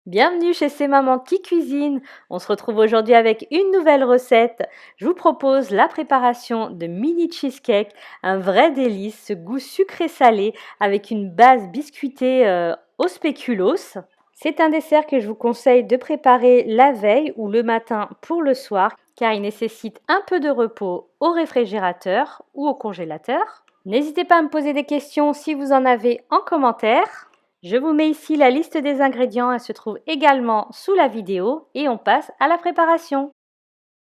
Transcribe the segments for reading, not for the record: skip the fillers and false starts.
Bienvenue chez C'est Maman qui cuisine. On se retrouve aujourd'hui avec une nouvelle recette. Je vous propose la préparation de mini cheesecake, un vrai délice, ce goût sucré-salé avec une base biscuitée au spéculoos. C'est un dessert que je vous conseille de préparer la veille ou le matin pour le soir car il nécessite un peu de repos au réfrigérateur ou au congélateur. N'hésitez pas à me poser des questions si vous en avez en commentaire. Je vous mets ici la liste des ingrédients, elle se trouve également sous la vidéo et on passe à la préparation.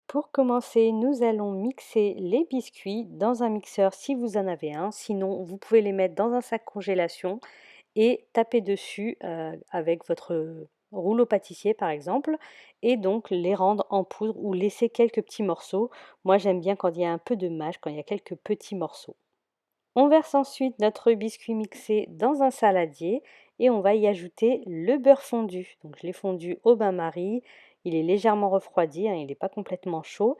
Pour commencer, nous allons mixer les biscuits dans un mixeur si vous en avez un, sinon vous pouvez les mettre dans un sac congélation et taper dessus avec votre rouleau pâtissier par exemple et donc les rendre en poudre ou laisser quelques petits morceaux. Moi j'aime bien quand il y a un peu de mâche, quand il y a quelques petits morceaux. On verse ensuite notre biscuit mixé dans un saladier et on va y ajouter le beurre fondu. Donc je l'ai fondu au bain-marie, il est légèrement refroidi, il n'est pas complètement chaud.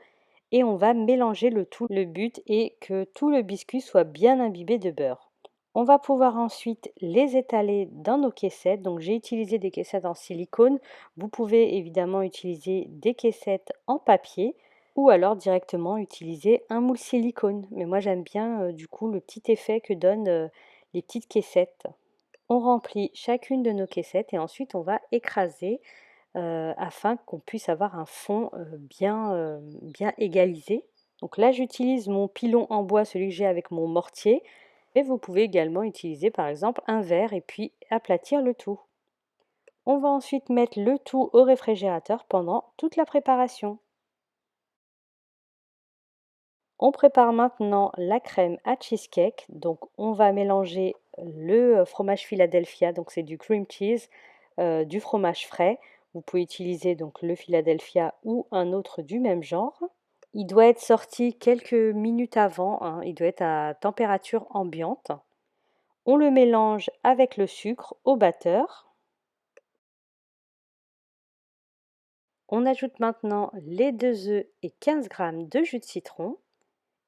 Et on va mélanger le tout. Le but est que tout le biscuit soit bien imbibé de beurre. On va pouvoir ensuite les étaler dans nos caissettes. Donc j'ai utilisé des caissettes en silicone. Vous pouvez évidemment utiliser des caissettes en papier ou alors directement utiliser un moule silicone. Mais moi j'aime bien du coup le petit effet que donnent les petites caissettes. On remplit chacune de nos caissettes et ensuite on va écraser afin qu'on puisse avoir un fond bien égalisé. Donc là j'utilise mon pilon en bois, celui que j'ai avec mon mortier, mais vous pouvez également utiliser par exemple un verre et puis aplatir le tout. On va ensuite mettre le tout au réfrigérateur pendant toute la préparation. On prépare maintenant la crème à cheesecake. Donc on va mélanger le fromage Philadelphia, donc c'est du cream cheese, du fromage frais. Vous pouvez utiliser donc le Philadelphia ou un autre du même genre. Il doit être sorti quelques minutes avant, il doit être à température ambiante. On le mélange avec le sucre au batteur. On ajoute maintenant les 2 œufs et 15 g de jus de citron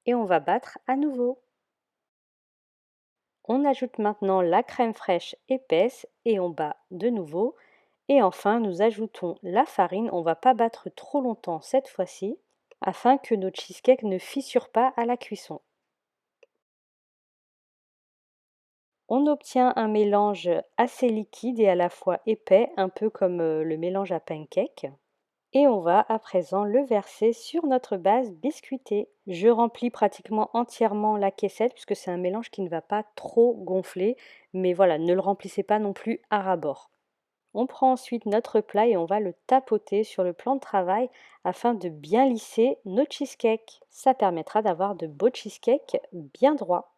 et on va battre à nouveau. On ajoute maintenant la crème fraîche épaisse et on bat de nouveau. Et enfin, nous ajoutons la farine. On ne va pas battre trop longtemps cette fois-ci afin que nos cheesecakes ne fissurent pas à la cuisson. On obtient un mélange assez liquide et à la fois épais, un peu comme le mélange à pancake. Et on va à présent le verser sur notre base biscuitée. Je remplis pratiquement entièrement la caissette puisque c'est un mélange qui ne va pas trop gonfler. Mais voilà, ne le remplissez pas non plus à ras-bord. On prend ensuite notre plat et on va le tapoter sur le plan de travail afin de bien lisser nos cheesecakes. Ça permettra d'avoir de beaux cheesecakes bien droits.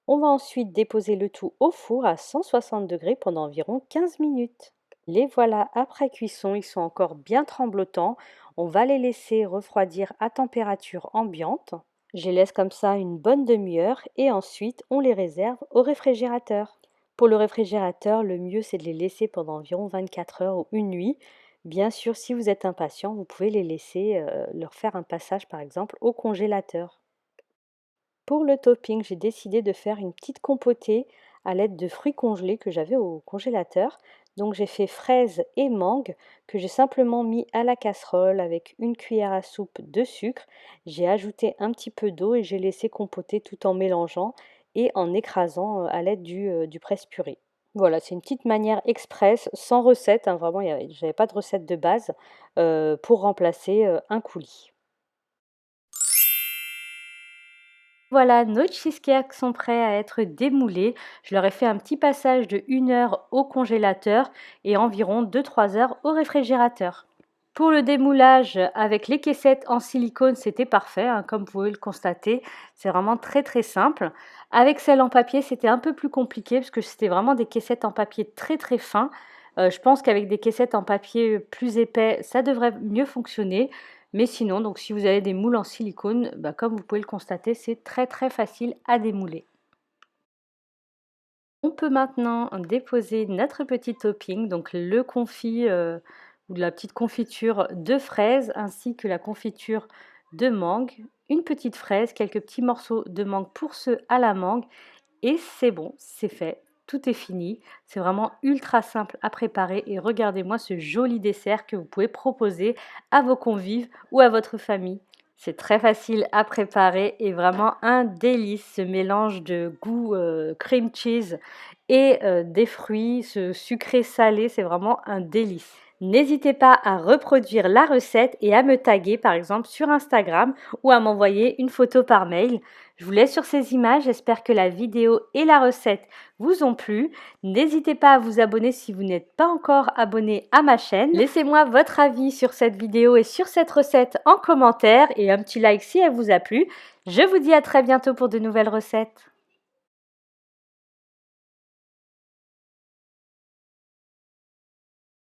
On va ensuite déposer le tout au four à 160 degrés pendant environ 15 minutes. Les voilà après cuisson, ils sont encore bien tremblotants. On va les laisser refroidir à température ambiante. Je les laisse comme ça une bonne demi-heure et ensuite on les réserve au réfrigérateur. Pour le réfrigérateur, le mieux c'est de les laisser pendant environ 24 heures ou une nuit. Bien sûr, si vous êtes impatient, vous pouvez les laisser leur faire un passage par exemple au congélateur. Pour le topping, j'ai décidé de faire une petite compotée à l'aide de fruits congelés que j'avais au congélateur. Donc j'ai fait fraises et mangue que j'ai simplement mis à la casserole avec une cuillère à soupe de sucre. J'ai ajouté un petit peu d'eau et j'ai laissé compoter tout en mélangeant et en écrasant à l'aide du presse-purée. Voilà, c'est une petite manière express, sans recette, vraiment, j'avais pas de recette de base pour remplacer un coulis. Voilà, nos cheesecakes sont prêts à être démoulés. Je leur ai fait un petit passage de 1 heure au congélateur et environ 2-3 heures au réfrigérateur. Pour le démoulage avec les caissettes en silicone, c'était parfait, comme vous pouvez le constater. C'est vraiment très très simple. Avec celles en papier, c'était un peu plus compliqué parce que c'était vraiment des caissettes en papier très très fins. Je pense qu'avec des caissettes en papier plus épais, ça devrait mieux fonctionner. Mais sinon, donc si vous avez des moules en silicone, comme vous pouvez le constater, c'est très très facile à démouler. On peut maintenant déposer notre petit topping, donc le confit ou de la petite confiture de fraises ainsi que la confiture de mangue, une petite fraise, quelques petits morceaux de mangue pour ceux à la mangue et c'est bon, c'est fait. tout est fini. C'est vraiment ultra simple à préparer et regardez-moi ce joli dessert que vous pouvez proposer à vos convives ou à votre famille. C'est très facile à préparer et vraiment un délice, ce mélange de goût cream cheese et des fruits, ce sucré salé, c'est vraiment un délice. N'hésitez pas à reproduire la recette et à me taguer par exemple sur Instagram ou à m'envoyer une photo par mail. Je vous laisse sur ces images, j'espère que la vidéo et la recette vous ont plu. N'hésitez pas à vous abonner si vous n'êtes pas encore abonné à ma chaîne. Laissez-moi votre avis sur cette vidéo et sur cette recette en commentaire et un petit like si elle vous a plu. Je vous dis à très bientôt pour de nouvelles recettes.